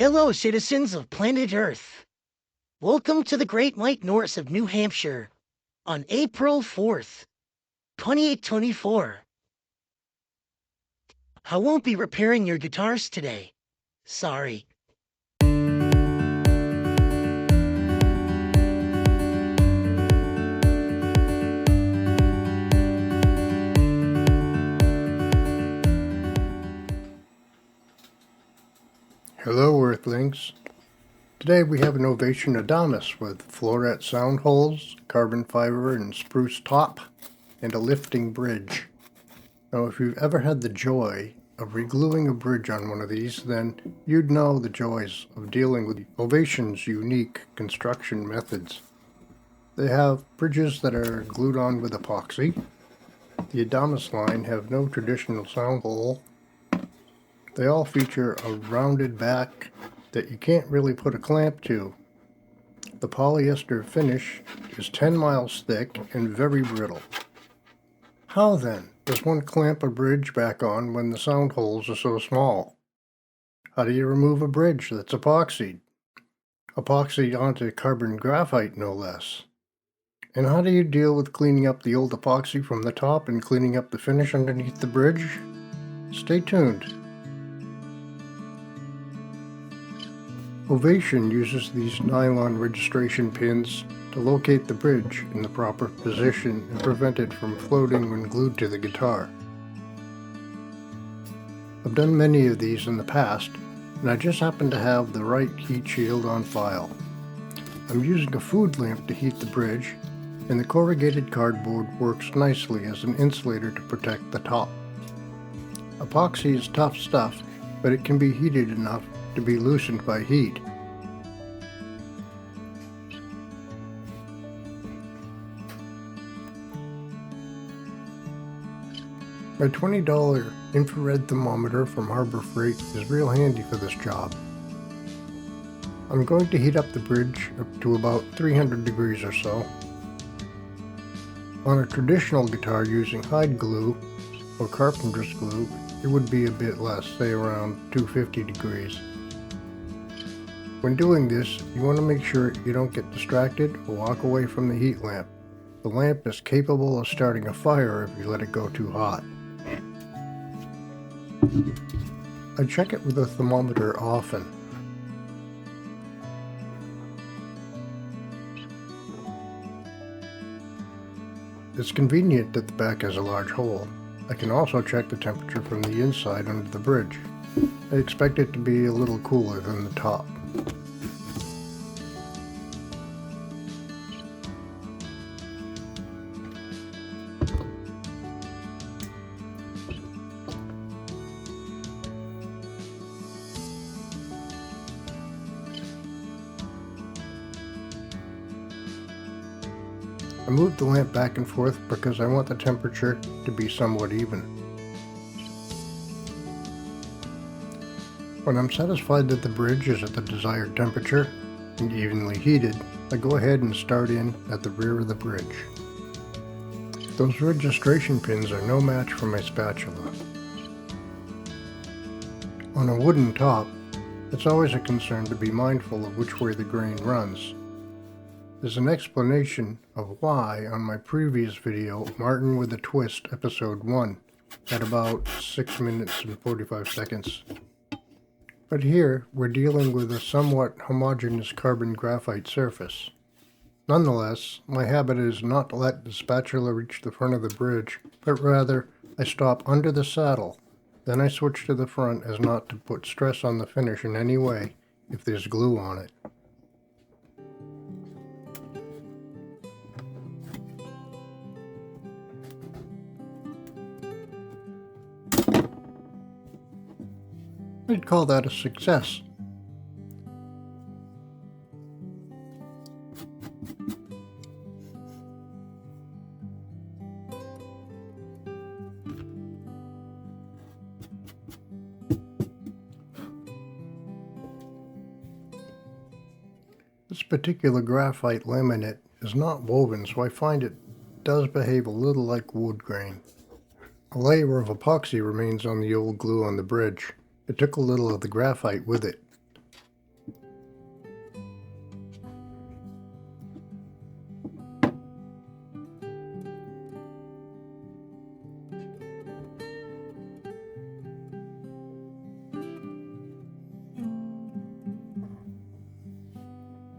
Hello, citizens of planet Earth. Welcome to the Great White North of New Hampshire on April 4th, 2824. I won't be repairing your guitars today. Sorry. Hello, Earthlings. Today we have an Ovation Adamas with floret sound holes, carbon fiber and spruce top, and a lifting bridge. Now, if you've ever had the joy of regluing a bridge on one of these, then you'd know the joys of dealing with Ovation's unique construction methods. They have bridges that are glued on with epoxy. The Adamas line have no traditional sound hole. They all feature a rounded back that you can't really put a clamp to. The polyester finish is 10 miles thick and very brittle. How then does one clamp a bridge back on when the sound holes are so small? How do you remove a bridge that's epoxied? Epoxied onto carbon graphite, no less. And how do you deal with cleaning up the old epoxy from the top and cleaning up the finish underneath the bridge? Stay tuned. Ovation uses these nylon registration pins to locate the bridge in the proper position and prevent it from floating when glued to the guitar. I've done many of these in the past, and I just happen to have the right heat shield on file. I'm using a food lamp to heat the bridge, and the corrugated cardboard works nicely as an insulator to protect the top. Epoxy is tough stuff, but it can be heated enough to be loosened by heat. My $20 infrared thermometer from Harbor Freight is real handy for this job. I'm going to heat up the bridge up to about 300 degrees or so. On a traditional guitar using hide glue or carpenter's glue, it would be a bit less, say around 250 degrees. When doing this, you want to make sure you don't get distracted or walk away from the heat lamp. The lamp is capable of starting a fire if you let it go too hot. I check it with a thermometer often. It's convenient that the back has a large hole. I can also check the temperature from the inside under the bridge. I expect it to be a little cooler than the top. I move the lamp back and forth because I want the temperature to be somewhat even. When I'm satisfied that the bridge is at the desired temperature and evenly heated, I go ahead and start in at the rear of the bridge. Those registration pins are no match for my spatula. On a wooden top, it's always a concern to be mindful of which way the grain runs. There's an explanation of why on my previous video, Martin with a Twist, episode 1, at about 6 minutes and 45 seconds. But here, we're dealing with a somewhat homogeneous carbon graphite surface. Nonetheless, my habit is not to let the spatula reach the front of the bridge, but rather, I stop under the saddle. Then I switch to the front as not to put stress on the finish in any way if there's glue on it. I'd call that a success. This particular graphite laminate is not woven, so I find it does behave a little like wood grain. A layer of epoxy remains on the old glue on the bridge. It took a little of the graphite with it.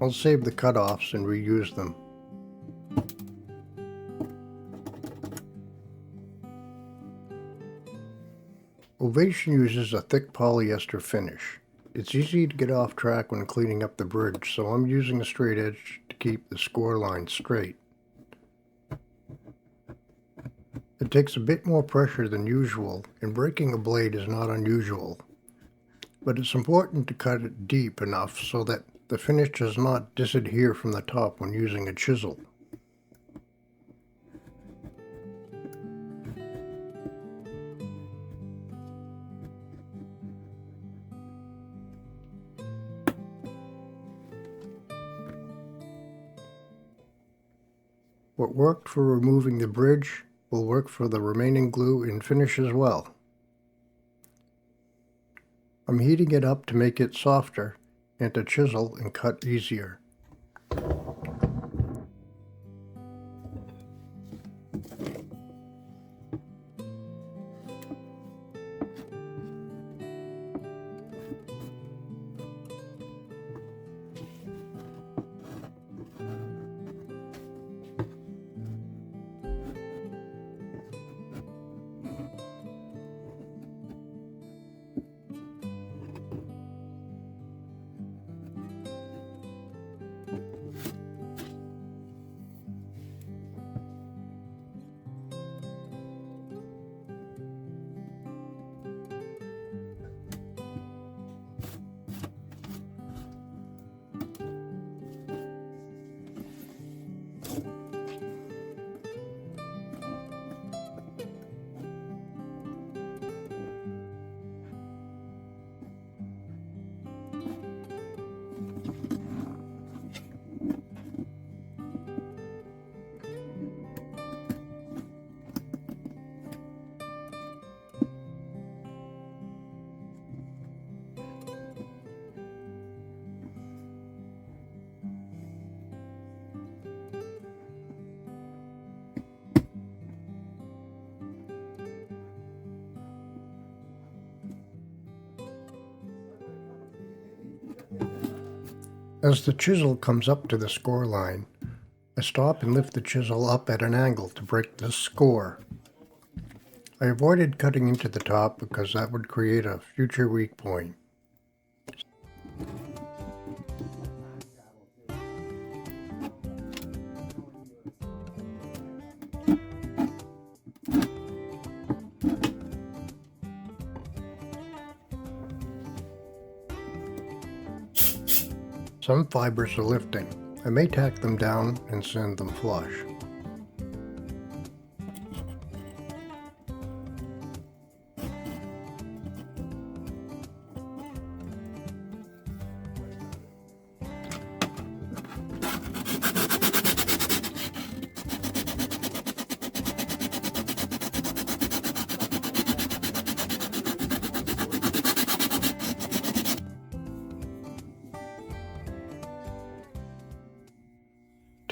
I'll save the cutoffs and reuse them. Ovation uses a thick polyester finish. It's easy to get off track when cleaning up the bridge, so I'm using a straight edge to keep the score line straight. It takes a bit more pressure than usual, and breaking a blade is not unusual. But it's important to cut it deep enough so that the finish does not disadhere from the top when using a chisel. What worked for removing the bridge will work for the remaining glue and finish as well. I'm heating it up to make it softer and to chisel and cut easier. As the chisel comes up to the score line, I stop and lift the chisel up at an angle to break the score. I avoided cutting into the top because that would create a future weak point. Some fibers are lifting. I may tack them down and sand them flush.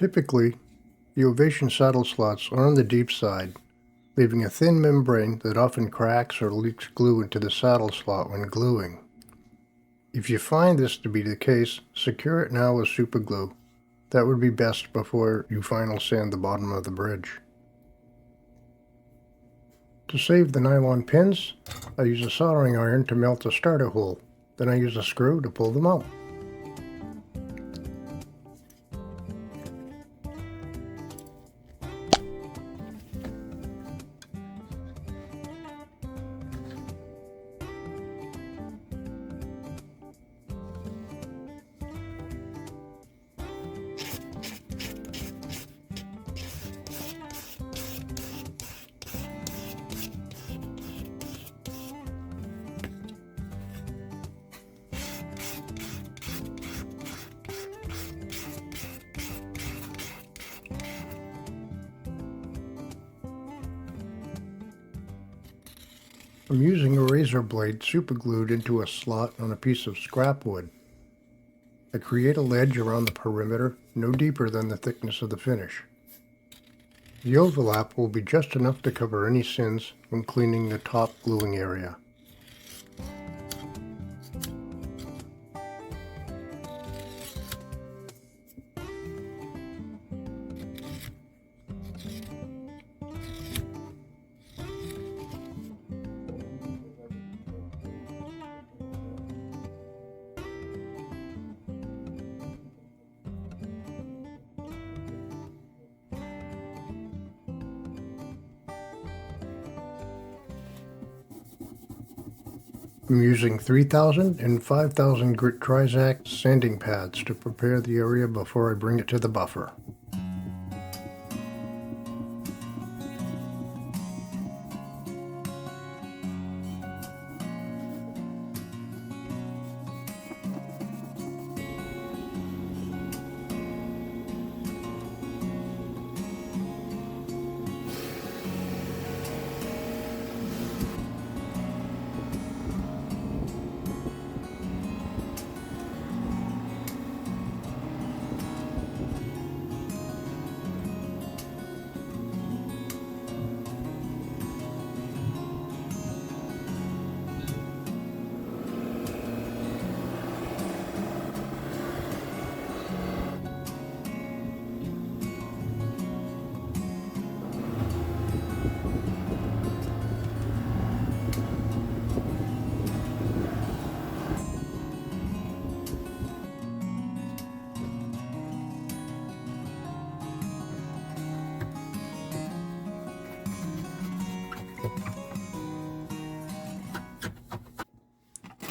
Typically, the Ovation saddle slots are on the deep side, leaving a thin membrane that often cracks or leaks glue into the saddle slot when gluing. If you find this to be the case, secure it now with super glue. That would be best before you final sand the bottom of the bridge. To save the nylon pins, I use a soldering iron to melt the starter hole. Then I use a screw to pull them out. I'm using a razor blade superglued into a slot on a piece of scrap wood. I create a ledge around the perimeter, no deeper than the thickness of the finish. The overlap will be just enough to cover any sins when cleaning the top gluing area. I'm using 3,000 and 5,000 grit Trizact sanding pads to prepare the area before I bring it to the buffer.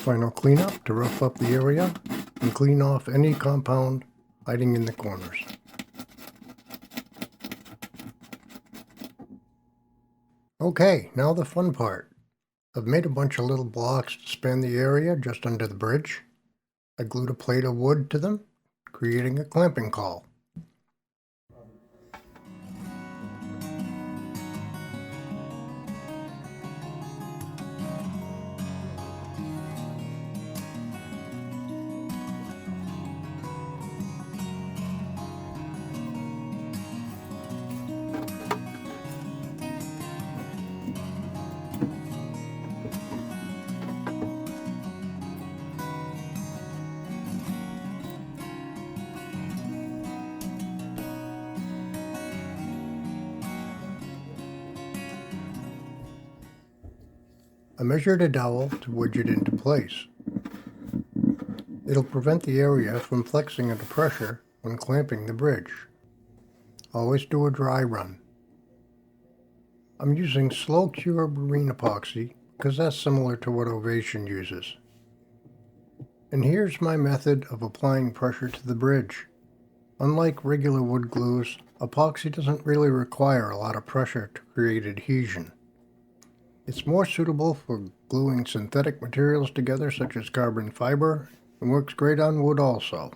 Final cleanup to rough up the area and clean off any compound hiding in the corners. Okay, now the fun part. I've made a bunch of little blocks to span the area just under the bridge. I glued a plate of wood to them, creating a clamping caul. I measured a dowel to wedge it into place. It'll prevent the area from flexing under pressure when clamping the bridge. Always do a dry run. I'm using slow cure marine epoxy because that's similar to what Ovation uses. And here's my method of applying pressure to the bridge. Unlike regular wood glues, epoxy doesn't really require a lot of pressure to create adhesion. It's more suitable for gluing synthetic materials together such as carbon fiber and works great on wood also.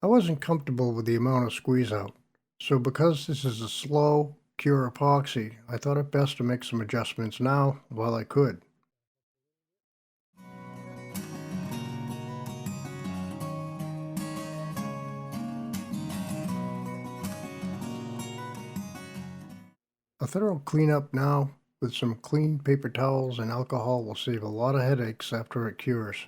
I wasn't comfortable with the amount of squeeze out, so because this is a slow cure epoxy, I thought it best to make some adjustments now while I could. A thorough cleanup now with some clean paper towels and alcohol will save a lot of headaches after it cures.